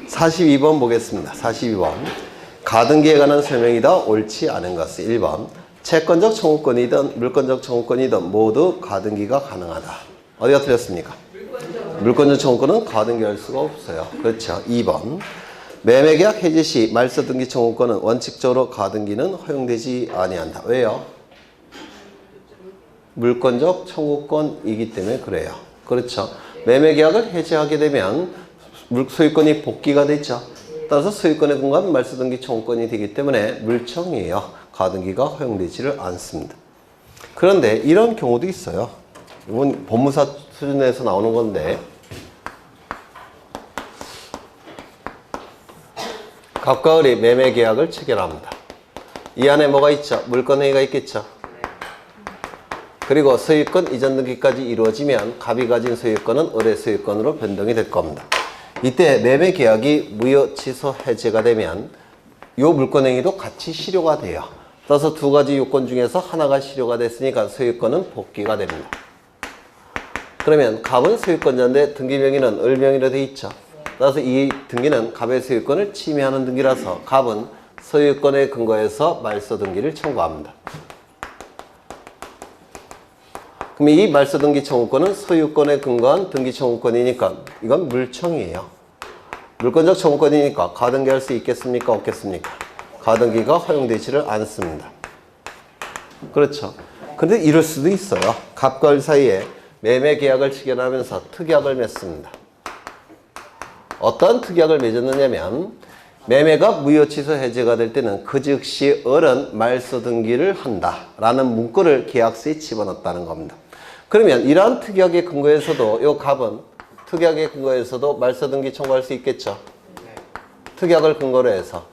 42번 보겠습니다. 42번. 가등기에 관한 설명이다. 옳지 않은 것은 1번. 채권적 청구권이든 물권적 청구권이든 모두 가등기가 가능하다. 어디가 틀렸습니까? 물권적 청구권은 가등기할 수가 없어요. 그렇죠. 2번. 매매계약 해지 시 말소등기 청구권은 원칙적으로 가등기는 허용되지 아니한다. 왜요? 물권적 청구권이기 때문에 그래요. 그렇죠. 매매계약을 해지하게 되면 소유권이 복귀가 되죠. 따라서 소유권에 근거한 말소등기 청구권이 되기 때문에 물청이에요. 가등기가 허용되지를 않습니다. 그런데 이런 경우도 있어요. 이건 법무사 수준에서 나오는 건데 갑과 을이 매매계약을 체결합니다. 이 안에 뭐가 있죠? 물권행위가 있겠죠. 그리고 소유권 이전 등기까지 이루어지면 갑이 가진 소유권은 을의 소유권으로 변동이 될 겁니다. 이때 매매계약이 무효 취소 해제가 되면 이 물권행위도 같이 실효가 돼요. 따라서 두 가지 요건 중에서 하나가 실효가 됐으니까 소유권은 복귀가 됩니다. 그러면 갑은 소유권자인데 등기명의는 을 명의로 되어 있죠. 따라서 이 등기는 갑의 소유권을 침해하는 등기라서 갑은 소유권에 근거해서 말소 등기를 청구합니다. 그럼 이 말소 등기 청구권은 소유권에 근거한 등기 청구권이니까 이건 물청이에요. 물권적 청구권이니까 가등기할 수 있겠습니까? 없겠습니까? 가등기가 허용되지를 않습니다. 그렇죠. 근데 이럴 수도 있어요. 갑과 을 사이에 매매 계약을 체결하면서 특약을 맺습니다. 어떤 특약을 맺었느냐면 매매가 무효 취소 해제가 될 때는 그 즉시 을은 말소 등기를 한다라는 문구를 계약서에 집어넣었다는 겁니다. 그러면 이러한 특약의 근거에서도 이 갑은 특약의 근거에서도 말소 등기 청구할 수 있겠죠. 특약을 근거로 해서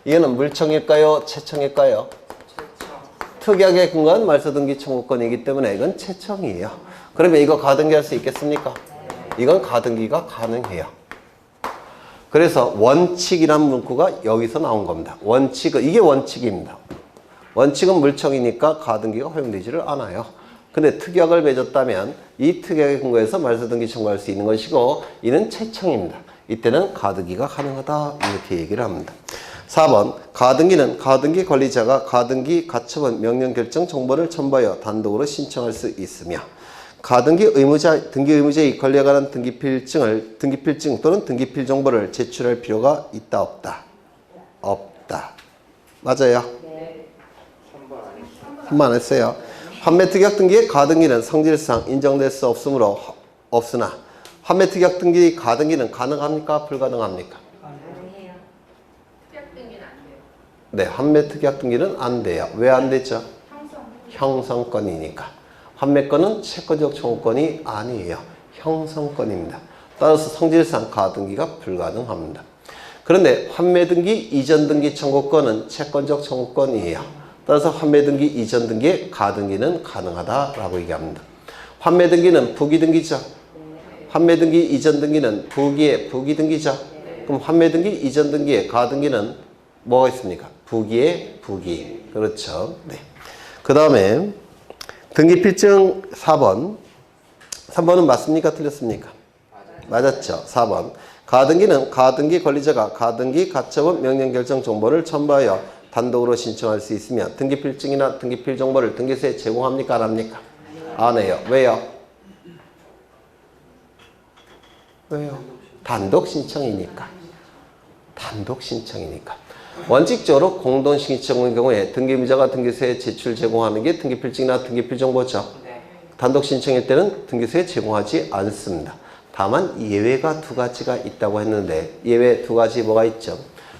이거는 물청일까요? 채청일까요? 특약에 근거한 말소 등기 청구권이기 때문에 이건 채청이에요. 그러면 이거 가등기할 수 있겠습니까? 이건 가등기가 가능해요. 그래서 원칙이란 문구가 여기서 나온 겁니다. 원칙은 이게 원칙입니다. 원칙은 물청이니까 가등기가 허용되지를 않아요. 근데 특약을 맺었다면 이 특약에 근거해서 말소 등기 청구할 수 있는 것이고 이는 채청입니다. 이때는 가등기가 가능하다 이렇게 얘기를 합니다. 4번 가등기는 가등기 관리자가 가등기 가처분 명령 결정 정보를 첨부하여 단독으로 신청할 수 있으며 가등기 의무자 등기 의무자의 권리에 관한 등기필증 또는 등기필 정보를 제출할 필요가 있다 없다. 없다. 맞아요? 네. 3번 안 했어요. 환매특약 등기의 가등기는 성질상 인정될 수 없으나 환매특약 등기 가등기는 가능합니까? 불가능합니까? 가능해요. 특약 등기는 안 돼요. 네, 환매특약 등기는 안 돼요. 왜 안 되죠? 형성권이니까. 환매권은 채권적 청구권이 아니에요. 형성권입니다. 따라서 성질상 가등기가 불가능합니다. 그런데 환매등기 이전 등기 청구권은 채권적 청구권이에요. 따라서 환매등기 이전 등기의 가등기는 가능하다라고 얘기합니다. 환매등기는 부기등기죠. 환매등기 이전 등기는 부기의 부기등기죠. 그럼 환매등기 이전 등기의 가등기는 뭐가 있습니까? 부기의 부기. 그렇죠. 네. 그 다음에 등기필증 4번. 3번은 맞습니까? 틀렸습니까? 맞았죠. 4번. 가등기는 가등기 권리자가 가등기 가처분 명령 결정 정보를 첨부하여 단독으로 신청할 수 있으며 등기필증이나 등기필 정보를 등기소에 제공합니까? 안 합니까? 안 해요. 왜요? 왜요? 단독 신청이니까. 단독 신청이니까. 원칙적으로 공동 신청의 경우에 등기의무자가 등기소에 제출 제공하는 게 등기필증이나 등기필 정보죠. 단독 신청일 때는 등기소에 제공하지 않습니다. 다만 예외가 두 가지가 있다고 했는데 예외 두 가지 뭐가 있죠?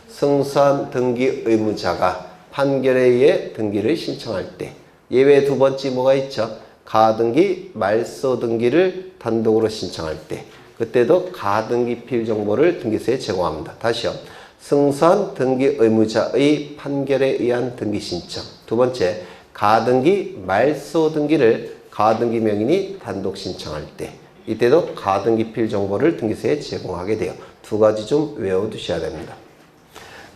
승소한 등기 의무자가 판결에 의해 등기를 신청할 때 예외 두 번째 뭐가 있죠? 가등기 말소 등기를 단독으로 신청할 때 그때도 가등기필 정보를 등기소에 제공합니다. 다시요. 승소한 등기 의무자의 판결에 의한 등기 신청. 두 번째, 가등기 말소 등기를 가등기 명인이 단독 신청할 때 이때도 가등기필 정보를 등기소에 제공하게 돼요. 두 가지 좀 외워두셔야 됩니다.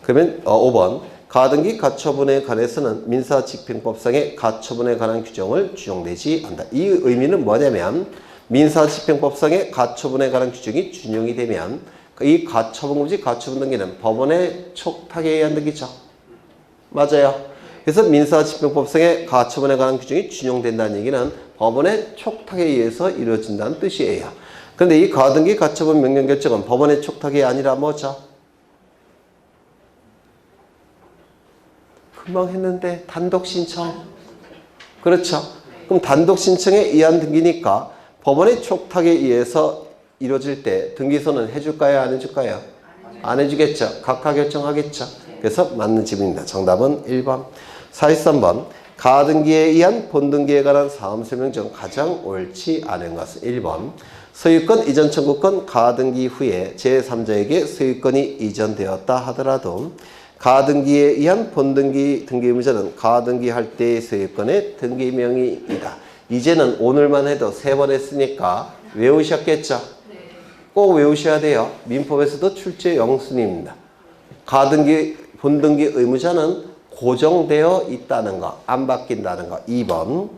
그러면 5번 가등기 가처분에 관해서는 민사집행법상의 가처분에 관한 규정을 준용되지 않는다. 이 의미는 뭐냐면 민사집행법상의 가처분에 관한 규정이 준용이 되면 이 가처분금지 가처분 등기는 법원의 촉탁에 의한 등기죠. 맞아요. 그래서 민사집행법상의 가처분에 관한 규정이 준용된다는 얘기는 법원의 촉탁에 의해서 이루어진다는 뜻이에요. 그런데 이 가등기 가처분 명령 결정은 법원의 촉탁이 아니라 뭐죠? 금방 했는데 단독 신청. 그렇죠. 그럼 단독 신청에 의한 등기니까 법원의 촉탁에 의해서 이루어질 때 등기소는 해줄까요? 안 해줄까요? 안 해주겠죠. 각하 결정하겠죠. 그래서 맞는 질문입니다. 정답은 1번. 43번. 가등기에 의한 본등기에 관한 사항설명 중 가장 옳지 않은 것은 1번. 소유권 이전 청구권 가등기 후에 제3자에게 소유권이 이전되었다 하더라도 가등기에 의한 본등기 등기 의무자는 가등기할 때의 소유권의 등기명의이다. 이제는 오늘만 해도 3번 했으니까 외우셨겠죠? 꼭 외우셔야 돼요. 민법에서도 출제 영순입니다. 가등기 본등기 의무자는 고정되어 있다는 거, 안 바뀐다는 거. 2번.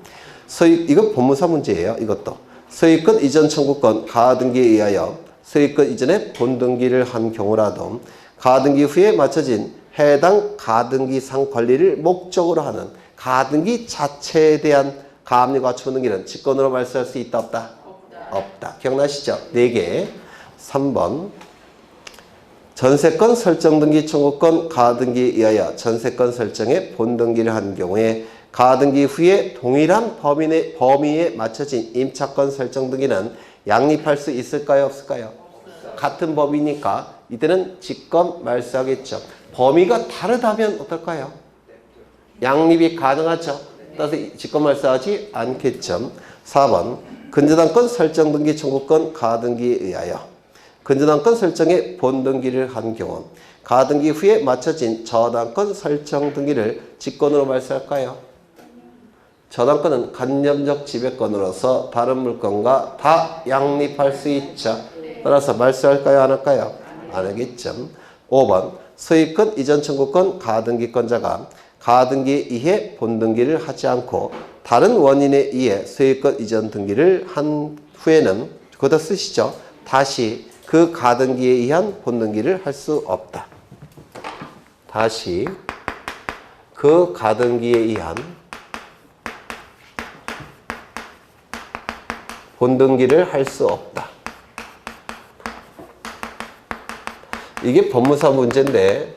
이거 법무사 문제예요. 이것도. 소유권 이전 청구권 가등기에 의하여 소유권 이전에 본등기를 한 경우라도 가등기 후에 맞춰진 해당 가등기상 권리를 목적으로 하는 가등기 자체에 대한 가압류 가처분 등기는 직권으로 말소할 수 있다 없다? 없다. 기억나시죠? 4개. 3번. 전세권 설정 등기 청구권 가등기에 의하여 전세권 설정에 본등기를 한 경우에 가등기 후에 동일한 범위에 맞춰진 임차권 설정 등기는 양립할 수 있을까요? 없을까요? 같은 법이니까 이때는 직권 말소하겠죠. 범위가 다르다면 어떨까요? 양립이 가능하죠. 따라서 직권 말소하지 않겠죠. 4번. 근저당권 설정 등기 청구권 가등기에 의하여 근저당권 설정에 본등기를 한 경우 가등기 후에 맞춰진 저당권 설정 등기를 직권으로 말소할까요? 저당권은 간접적 지배권으로서 다른 물건과 다 양립할 수 있죠. 따라서 말소할까요? 안 할까요? 안 하겠죠. 5번. 소유권 이전 청구권 가등기권자가 가등기에 의해 본등기를 하지 않고 다른 원인에 의해 소유권 이전 등기를 한 후에는 그거 쓰시죠. 다시 그 가등기에 의한 본등기를 할 수 없다. 다시 그 가등기에 의한 본등기를 할 수 없다. 이게 법무사 문제인데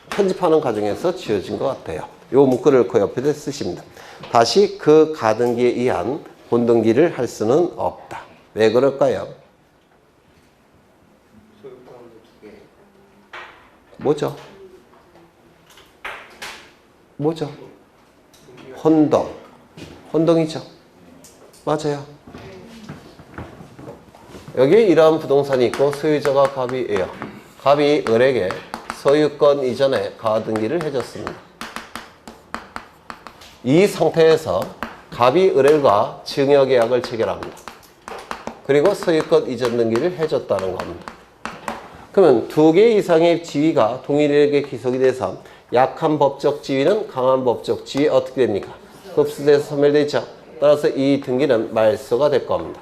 편집하는 과정에서 지어진 것 같아요. 이 문구를 그 옆에다 쓰십니다. 다시 그 가등기에 의한 본등기를 할 수는 없다. 왜 그럴까요? 뭐죠? 뭐죠? 혼동. 혼동이죠. 맞아요. 여기 이러한 부동산이 있고 소유자가 갑이에요. 갑이 을에게 소유권 이전에 가등기를 해줬습니다. 이 상태에서 갑이 을과 증여계약을 체결합니다. 그리고 소유권 이전 등기를 해줬다는 겁니다. 그러면 2개 이상의 지위가 동일하게 기속이 돼서 약한 법적 지위는 강한 법적 지위에 어떻게 됩니까? 흡수돼서 소멸되죠. 따라서 이 등기는 말소가 될 겁니다.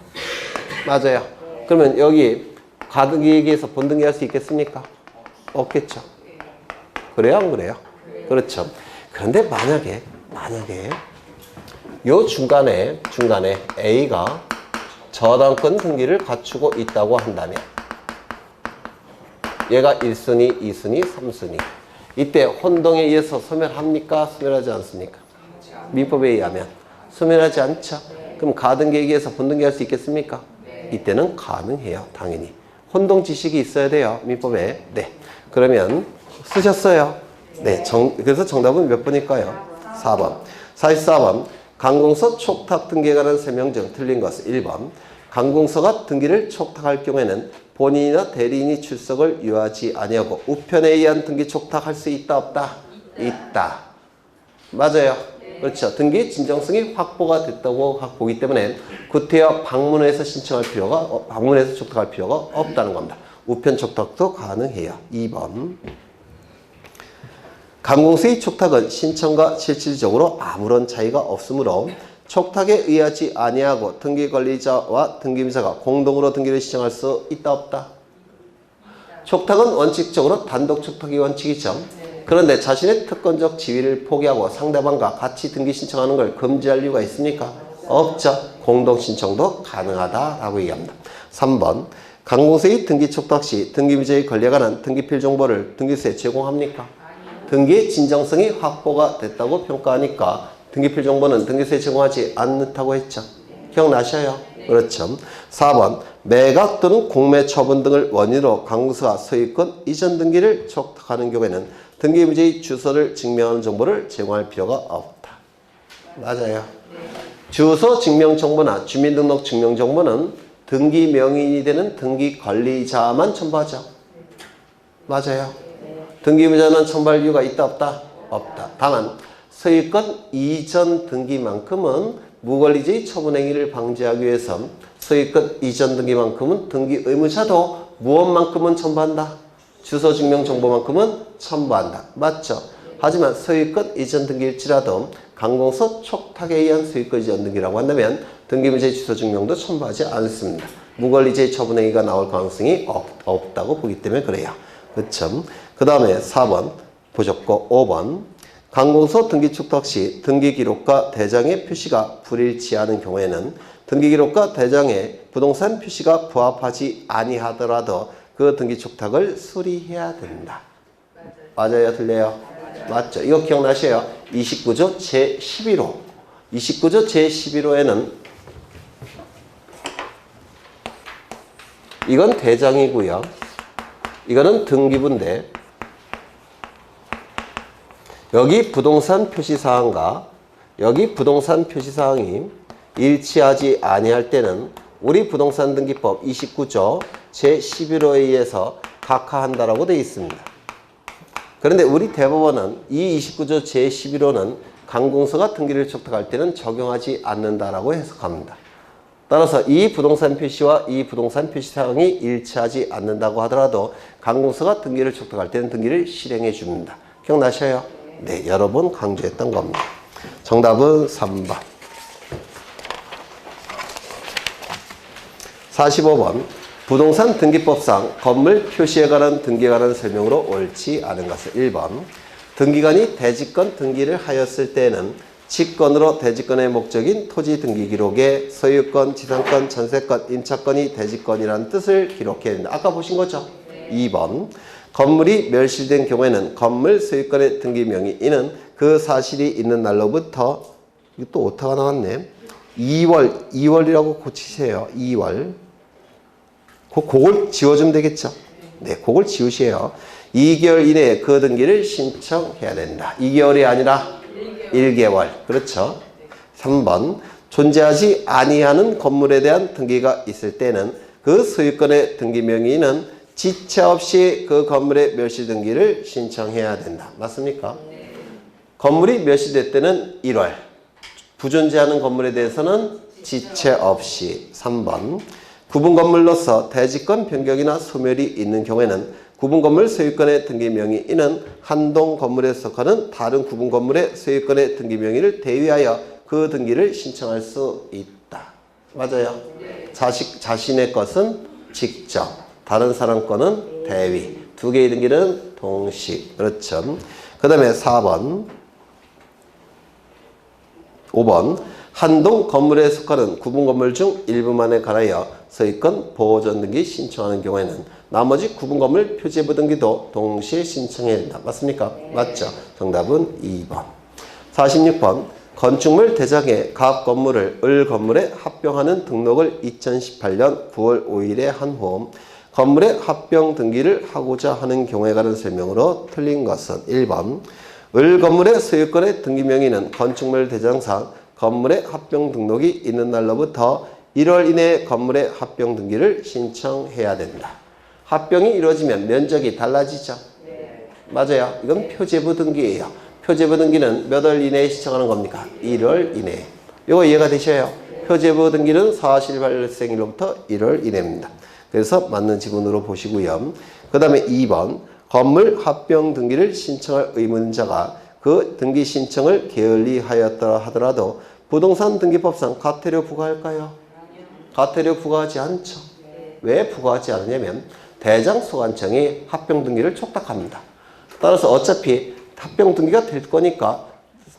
맞아요. 그러면 여기 가등기에 의해서 본등기 할 수 있겠습니까? 없겠죠. 그래요? 안 그래요? 그렇죠. 그런데 만약에 요 중간에 A가 저당권 등기를 갖추고 있다고 한다면 얘가 1순위, 2순위, 3순위. 이때 혼동에 의해서 소멸합니까? 소멸하지 않습니까? 민법에 의하면 소멸하지 않죠. 그럼 가등기에 의해서 본등기 할 수 있겠습니까? 이때는 가능해요. 당연히. 혼동 지식이 있어야 돼요. 민법에. 네. 그러면 쓰셨어요. 네. 그래서 정답은 몇 번일까요? 4번. 44번. 강공서 촉탁 등기에 관한 설명 중 틀린 것은 1번. 강공서가 등기를 촉탁할 경우에는 본인이나 대리인이 출석을 요하지 아니하고 우편에 의한 등기 촉탁할 수 있다 없다? 있다. 맞아요. 그렇죠. 등기의 진정성이 확보가 됐다고 보기 때문에 구태여 방문해서 방문해서 촉탁할 필요가 없다는 겁니다. 우편 촉탁도 가능해요. 2번. 강공서의 촉탁은 신청과 실질적으로 아무런 차이가 없으므로 촉탁에 의하지 아니하고 등기 관리자와 등기임자가 공동으로 등기를 신청할 수 있다 없다? 촉탁은 원칙적으로 단독 촉탁이 원칙이죠. 그런데 자신의 특권적 지위를 포기하고 상대방과 같이 등기 신청하는 걸 금지할 이유가 있습니까? 없죠. 공동 신청도 가능하다라고 얘기합니다. 3번. 강공서의 등기 촉탁 시 등기부재의 권리에 관한 등기필 정보를 등기소에 제공합니까? 등기의 진정성이 확보가 됐다고 평가하니까 등기필 정보는 등기소에 제공하지 않는다고 했죠. 기억나셔요? 그렇죠. 4번. 매각 또는 공매 처분 등을 원인으로 강공서가 소유권 이전 등기를 촉탁하는 경우에는 등기부재의 주소를 증명하는 정보를 제공할 필요가 없다. 맞아요. 주소 증명 정보나 주민등록 증명 정보는 등기 명의인이 되는 등기 관리자만 첨부하죠. 맞아요. 등기부자는 첨부할 이유가 있다 없다? 없다. 다만 소유권 이전 등기만큼은 무권리자의 처분 행위를 방지하기 위해서 소유권 이전 등기만큼은 등기 의무자도 무엇만큼은 첨부한다? 주소 증명 정보만큼은 첨부한다. 맞죠? 하지만 소유권 이전 등기일지라도 강공서 촉탁에 의한 소유권 이전 등기라고 한다면 등기부재의 주소 증명도 첨부하지 않습니다. 무권리자의 처분 행위가 나올 가능성이 없다고 보기 때문에 그래요. 그렇죠? 그 다음에 4번 보셨고 5번 강공서 등기 촉탁 시 등기기록과 대장의 표시가 불일치하는 경우에는 등기기록과 대장의 부동산 표시가 부합하지 아니하더라도 그 등기 촉탁을 수리해야 된다. 맞아요? 틀려요? 맞죠? 이거 기억나셔요? 29조 제11호 29조 제11호에는 이건 대장이고요. 이거는 등기부인데 여기 부동산 표시사항과 여기 부동산 표시사항이 일치하지 아니할 때는 우리 부동산 등기법 29조 제11호에 의해서 각하한다라고 되어 있습니다. 그런데 우리 대법원은 이 29조 제11호는 강공서가 등기를 촉탁할 때는 적용하지 않는다라고 해석합니다. 따라서 이 부동산 표시와 이 부동산 표시사항이 일치하지 않는다고 하더라도 강공서가 등기를 촉탁할 때는 등기를 실행해 줍니다. 기억나셔요? 네, 여러 번 강조했던 겁니다. 정답은 3번. 45번. 부동산 등기법상 건물 표시에 관한 등기에 관한 설명으로 옳지 않은 것은 1번. 등기관이 대지권 등기를 하였을 때에는 직권으로 대지권의 목적인 토지 등기 기록에 소유권, 지상권, 전세권, 임차권이 대지권이라는 뜻을 기록해야 된다. 아까 보신 거죠? 2번. 건물이 멸실된 경우에는 건물 소유권의 등기 명의인은 그 사실이 있는 날로부터 이거 또 오타가 나왔네. 2월이라고 고치세요. 2월. 그걸 지워주면 되겠죠? 네, 그걸 지우세요. 2개월 이내에 그 등기를 신청해야 된다. 2개월이 아니라 1개월. 그렇죠? 3번. 존재하지 아니하는 건물에 대한 등기가 있을 때는 그 소유권의 등기 명의인은 지체 없이 그 건물의 멸실 등기를 신청해야 된다. 맞습니까? 건물이 멸실될 때는 1월. 부존재하는 건물에 대해서는 지체 없이. 3번. 구분 건물로서 대지권 변경이나 소멸이 있는 경우에는 구분 건물 소유권의 등기 명의인은 한 동 건물에 속하는 다른 구분 건물의 소유권의 등기 명의를 대위하여 그 등기를 신청할 수 있다. 맞아요? 자신의 것은 직접, 다른 사람 거는 대위. 두 개의 등기는 동시. 그렇죠? 그 다음에 4번. 5번. 한동 건물에 속하는 구분 건물 중 일부만에 관하여 소유권 보호전 등기 신청하는 경우에는 나머지 구분 건물 표제부 등기도 동시에 신청해야 된다. 맞습니까? 맞죠? 정답은 2번. 46번. 건축물 대장에 각 건물을 을 건물에 합병하는 등록을 2018년 9월 5일에 한 후 건물의 합병 등기를 하고자 하는 경우에 관한 설명으로 틀린 것은 1번. 을 건물의 소유권의 등기 명의는 건축물 대장상 건물의 합병 등록이 있는 날로부터 1월 이내에 건물의 합병 등기를 신청해야 된다. 합병이 이루어지면 면적이 달라지죠? 네. 맞아요. 이건 표제부 등기예요. 표제부 등기는 몇 월 이내에 신청하는 겁니까? 1월 이내에. 이거 이해가 되셔요? 네. 표제부 등기는 사실 발생일로부터 1월 이내입니다. 그래서 맞는 지문으로 보시고요. 그 다음에 2번. 건물 합병 등기를 신청할 의문자가 그 등기 신청을 게을리하였다 하더라도 부동산 등기법상 과태료 부과할까요? 가태료 부과하지 않죠. 왜 부과하지 않느냐면 대장소관청이 합병 등기를 촉탁합니다. 따라서 어차피 합병 등기가 될 거니까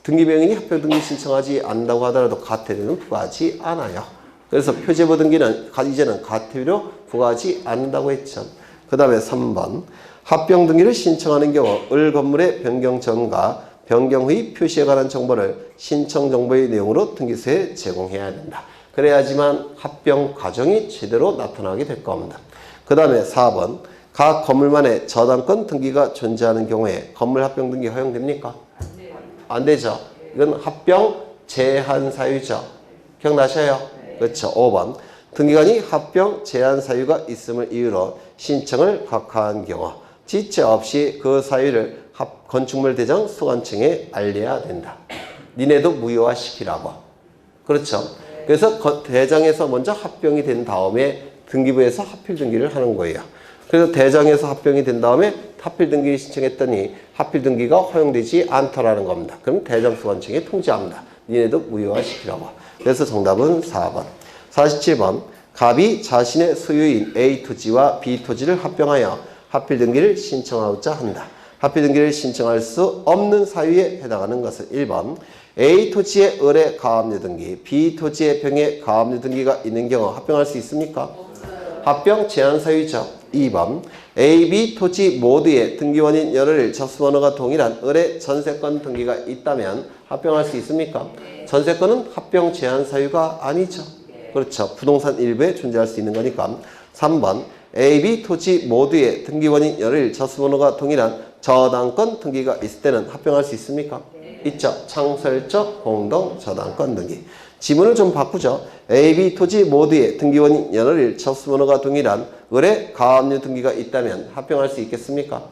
등기병인이 합병 등기 신청하지 않는다고 하더라도 가태료는 부과하지 않아요. 그래서 표제부 등기는 이제는 가태료 부과하지 않는다고 했죠. 그 다음에 3번 합병 등기를 신청하는 경우 을 건물의 변경 전과 변경 후의 표시에 관한 정보를 신청 정보의 내용으로 등기소에 제공해야 된다. 그래야지만 합병 과정이 제대로 나타나게 될 겁니다. 그 다음에 4번 각 건물만의 저당권 등기가 존재하는 경우에 건물 합병 등기 허용됩니까? 안 되죠. 이건 합병 제한 사유죠. 기억나셔요? 그렇죠. 5번 등기관이 합병 제한 사유가 있음을 이유로 신청을 각하한 경우 지체 없이 그 사유를 건축물 대장 소관청에 알려야 된다. 니네도 무효화시키라고. 그렇죠. 그래서 대장에서 먼저 합병이 된 다음에 등기부에서 하필 등기를 하는 거예요. 그래서 대장에서 합병이 된 다음에 하필 등기를 신청했더니 하필 등기가 허용되지 않더라는 겁니다. 그럼 대장 소관청에 통지합니다. 니네도 무효화시키라고. 그래서 정답은 4번. 47번 갑이 자신의 소유인 A 토지와 B 토지를 합병하여 하필 등기를 신청하고자 한다. 하필 등기를 신청할 수 없는 사유에 해당하는 것은 1번 A 토지의 을의 가압류 등기, B 토지의 병의 가압류 등기가 있는 경우 합병할 수 있습니까? 합병 제한 사유죠. 2번 A, B 토지 모두의 등기원인 열흘 접수번호가 동일한 을의 전세권 등기가 있다면 합병할 수 있습니까? 전세권은 합병 제한 사유가 아니죠. 그렇죠. 부동산 일부에 존재할 수 있는 거니까. 3번 A, B 토지 모두의 등기원인 열흘 접수번호가 동일한 저당권 등기가 있을 때는 합병할 수 있습니까? 있죠. 창설적 공동 저당권 등기. 지문을 좀 바꾸죠. A, B 토지 모두의 등기원인 열흘 접수번호가 동일한 을의 가압류 등기가 있다면 합병할 수 있겠습니까?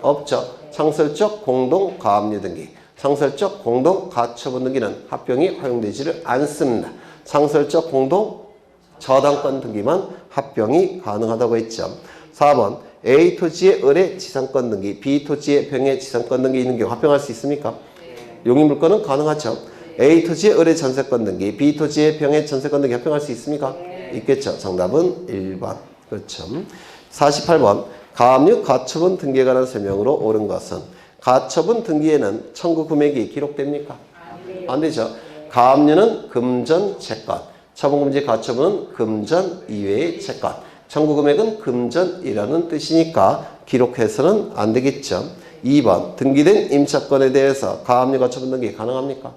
없죠. 창설적 공동 가압류 등기. 창설적 공동 가처분 등기는 합병이 허용되지를 않습니다. 창설적 공동 저당권 등기만 합병이 가능하다고 했죠. 4번 A 토지의 을의 지상권 등기, B 토지의 병의 지상권 등기 있는 경우 합병할 수 있습니까? 용의물권은 가능하죠. A 토지의 을의 전세권 등기, B 토지의 병의 전세권 등기 합병할 수 있습니까? 있겠죠. 정답은 1번. 그렇죠. 48번 가압류 가처분 등기에 관한 설명으로 옳은 것은 가처분 등기에는 청구 금액이 기록됩니까? 안 되죠. 가압류는 금전 채권, 처분금지 가처분은 금전 이외의 채권, 청구 금액은 금전이라는 뜻이니까 기록해서는 안 되겠죠. 2번 등기된 임차권에 대해서 가압류 가처분 등기 가능합니까?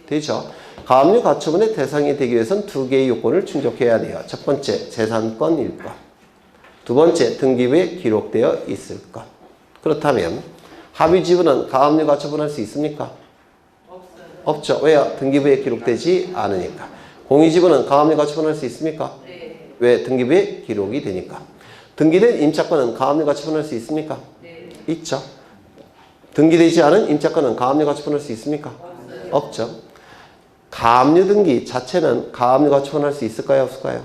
되죠. 가압류 가처분의 대상이 되기 위해서는 두 개의 요건을 충족해야 돼요. 첫 번째 재산권일 것, 두 번째 등기부에 기록되어 있을 것. 그렇다면 합의지분은 가압류 가처분할 수 있습니까? 없죠. 왜요? 등기부에 기록되지 않으니까. 공유지분은 가압류 가처분할 수 있습니까? 왜? 등기부에 기록이 되니까. 등기된 임차권은 가압류 가처분할 수 있습니까? 있죠. 등기되지 않은 임차권은 가압류 가처분할 수 있습니까? 없죠. 가압류 등기 자체는 가압류 가처분할 수 있을까요? 없을까요?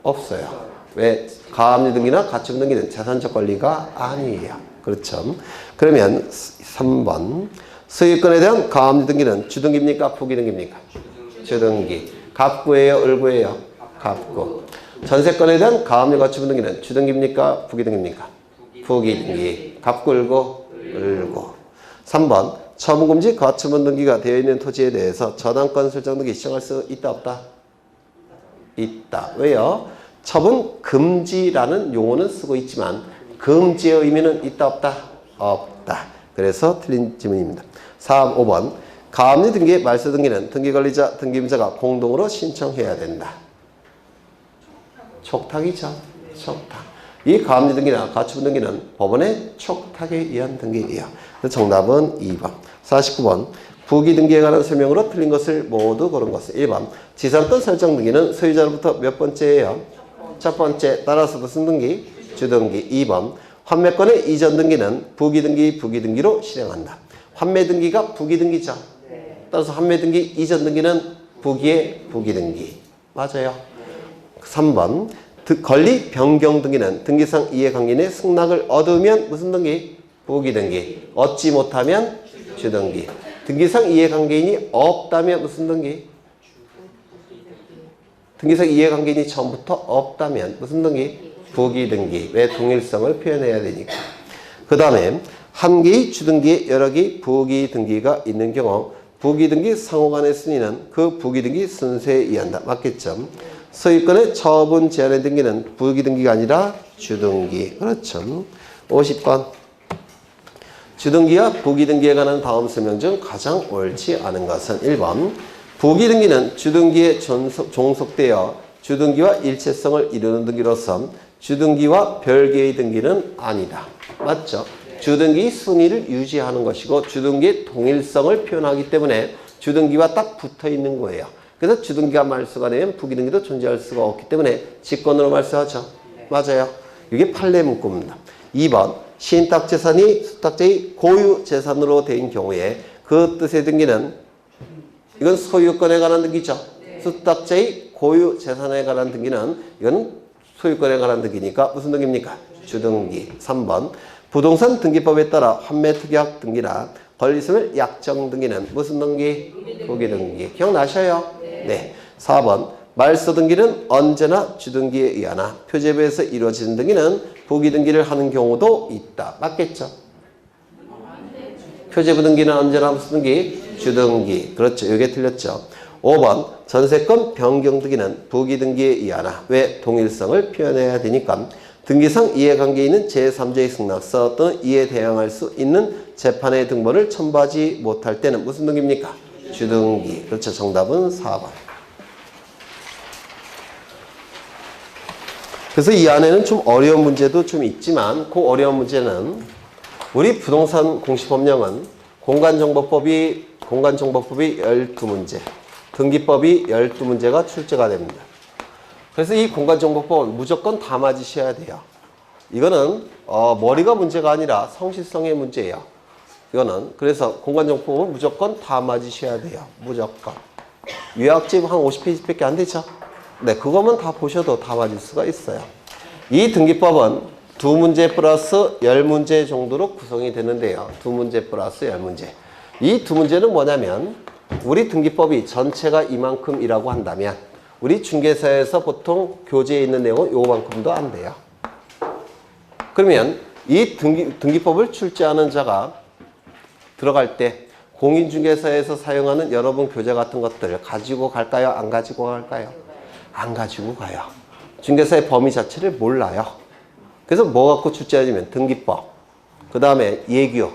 없어요. 왜? 가압류 등기나 가처분 등기는 재산적 권리가 아니에요. 그렇죠. 그러면 3번 소유권에 대한 가압류 등기는 주등기입니까? 부기등기입니까? 주등기. 갑구예요? 을구예요? 갑구. 전세권에 대한 가압류 가처분 등기는 주등기입니까? 부기등기입니까? 부기등기. 갑구, 을구? 을구. 3번 처분금지 가처분 등기가 되어 있는 토지에 대해서 저당권 설정 등기 시정할 수 있다 없다? 있다. 왜요? 처분 금지라는 용어는 쓰고 있지만 금지의 의미는 있다 없다? 없다. 그래서 틀린 지문입니다. 4, 5번 가압류 등기의 말소 등기는 등기관리자, 등기임자가 공동으로 신청해야 된다. 촉탁이죠. 촉탁. 이 가압류 등기나 가처분 등기는 법원의 촉탁에 의한 등기예요. 그래서 정답은 2번. 49번 부기 등기에 관한 설명으로 틀린 것을 모두 고른 것은 1번 지상권 설정 등기는 소유자로부터 몇 번째예요? 첫 번째. 따라서 무슨 등기? 주등기. 2번 환매권의 이전 등기는 부기 등기, 부기 등기로 실행한다. 환매 등기가 부기 등기죠. 따라서 환매 등기 이전 등기는 부기의 부기 등기. 맞아요. 3번 권리 변경 등기는 등기상 이해관계인의 승낙을 얻으면 무슨 등기? 부기 등기. 얻지 못하면 주등기. 등기상 이해관계인이 없다면 무슨 등기? 등기상 이해관계인이 처음부터 없다면 무슨 등기? 부기등기. 왜? 동일성을 표현해야 되니까. 그 다음에 한 개의 주등기에 여러 개의 부기등기가 있는 경우 부기등기 상호간의 순위는 그 부기등기 순서에 의한다. 맞겠죠? 소유권의 처분 제한의 등기는 부기등기가 아니라 주등기. 그렇죠. 50번. 주등기와 부기등기에 관한 다음 설명 중 가장 옳지 않은 것은 1번. 부기등기는 주등기에 종속되어 주등기와 일체성을 이루는 등기로서 주등기와 별개의 등기는 아니다. 맞죠? 주등기 순위를 유지하는 것이고 주등기의 동일성을 표현하기 때문에 주등기와 딱 붙어 있는 거예요. 그래서 주등기가 말소가 되면 부기등기도 존재할 수가 없기 때문에 직권으로 말소하죠. 맞아요. 이게 판례 문구입니다. 2번. 신탁재산이 수탁자의 고유 재산으로 된 경우에 그 뜻의 등기는 이건 소유권에 관한 등기죠. 수탁자의 고유 재산에 관한 등기는 이건 소유권에 관한 등기니까 무슨 등기입니까? 주등기. 3번. 부동산 등기법에 따라 환매특약 등기나 권리소멸 약정 등기는 무슨 등기? 부기등기. 기억나셔요? 네. 4번. 말소 등기는 언제나 주등기에 의하나 표제부에서 이루어지는 등기는 부기등기를 하는 경우도 있다. 맞겠죠? 표제부 등기는 언제나 무슨 등기? 주등기. 그렇죠. 이게 틀렸죠. 5번. 전세권 변경 등기는 부기등기에 의하나 왜? 동일성을 표현해야 되니까 등기상 이해관계에 있는 제3자의 승낙서 또는 이에 대항할 수 있는 재판의 등본을 첨부하지 못할 때는 무슨 등기입니까? 주등기. 그렇죠. 정답은 4번. 그래서 이 안에는 좀 어려운 문제도 좀 있지만 그 어려운 문제는 우리 부동산 공시법령은 공간정보법이 12문제, 등기법이 12문제가 출제가 됩니다. 그래서 이 공간정보법은 무조건 다 맞으셔야 돼요. 이거는 머리가 문제가 아니라 성실성의 문제예요. 이거는 그래서 공간정보법은 무조건 다 맞으셔야 돼요. 무조건. 요약집 한 50페이지밖에 안 되죠? 네, 그거만 다 보셔도 다 맞을 수가 있어요. 이 등기법은 2문제 플러스 10문제 정도로 구성이 되는데요. 2문제 플러스 10문제. 이 2문제는 뭐냐면 우리 등기법이 전체가 이만큼이라고 한다면 우리 중개사에서 보통 교재에 있는 내용은 요만큼도 안 돼요. 그러면 이 등기법을 출제하는 자가 들어갈 때 공인중개사에서 사용하는 여러분 교재 같은 것들을 가지고 갈까요? 안 가지고 갈까요? 안 가지고 가요. 중개사의 범위 자체를 몰라요. 그래서 뭐 갖고 출제하냐면 등기법, 그 다음에 예규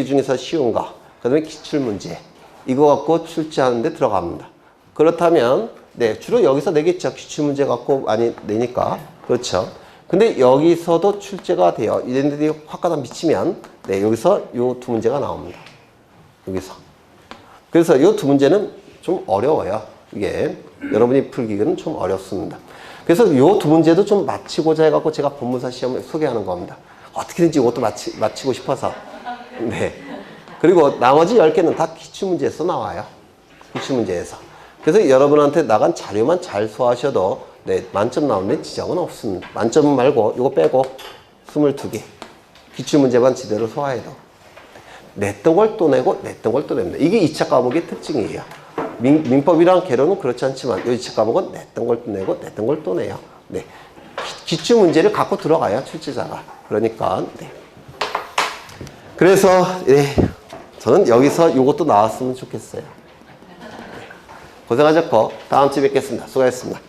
중에서 쉬운 거, 그 다음에 기출문제 이거 갖고 출제하는데 들어갑니다. 그렇다면 네, 주로 여기서 내겠죠. 기출문제 갖고 많이 내니까. 그렇죠. 근데 여기서도 출제가 돼요. 얘네들이 확 가다 미치면 네, 여기서 요 2문제가 나옵니다. 여기서. 그래서 요 2문제는 좀 어려워요. 이게 여러분이 풀기는 좀 어렵습니다. 그래서 요 2문제도 좀 맞히고자 해갖고 제가 법무사 시험을 소개하는 겁니다. 어떻게든지 이것도 맞히고 싶어서. 네. 그리고 나머지 10개는 다 기출문제에서 나와요. 기출문제에서. 그래서 여러분한테 나간 자료만 잘 소화하셔도 네, 만점 나오는 데 지장은 없습니다. 만점 말고 이거 빼고 22개. 기출문제만 제대로 소화해도. 냈던 걸 또 내고 냈던 걸 또 냅니다. 이게 2차 과목의 특징이에요. 민법이랑 개론은 그렇지 않지만 이 2차 과목은 냈던 걸 또 내고 냈던 걸 또 내요. 네. 기출문제를 갖고 들어가요. 출제자가. 그러니까 네. 그래서 네, 저는 여기서 이것도 나왔으면 좋겠어요. 고생하셨고 다음 주에 뵙겠습니다. 수고하셨습니다.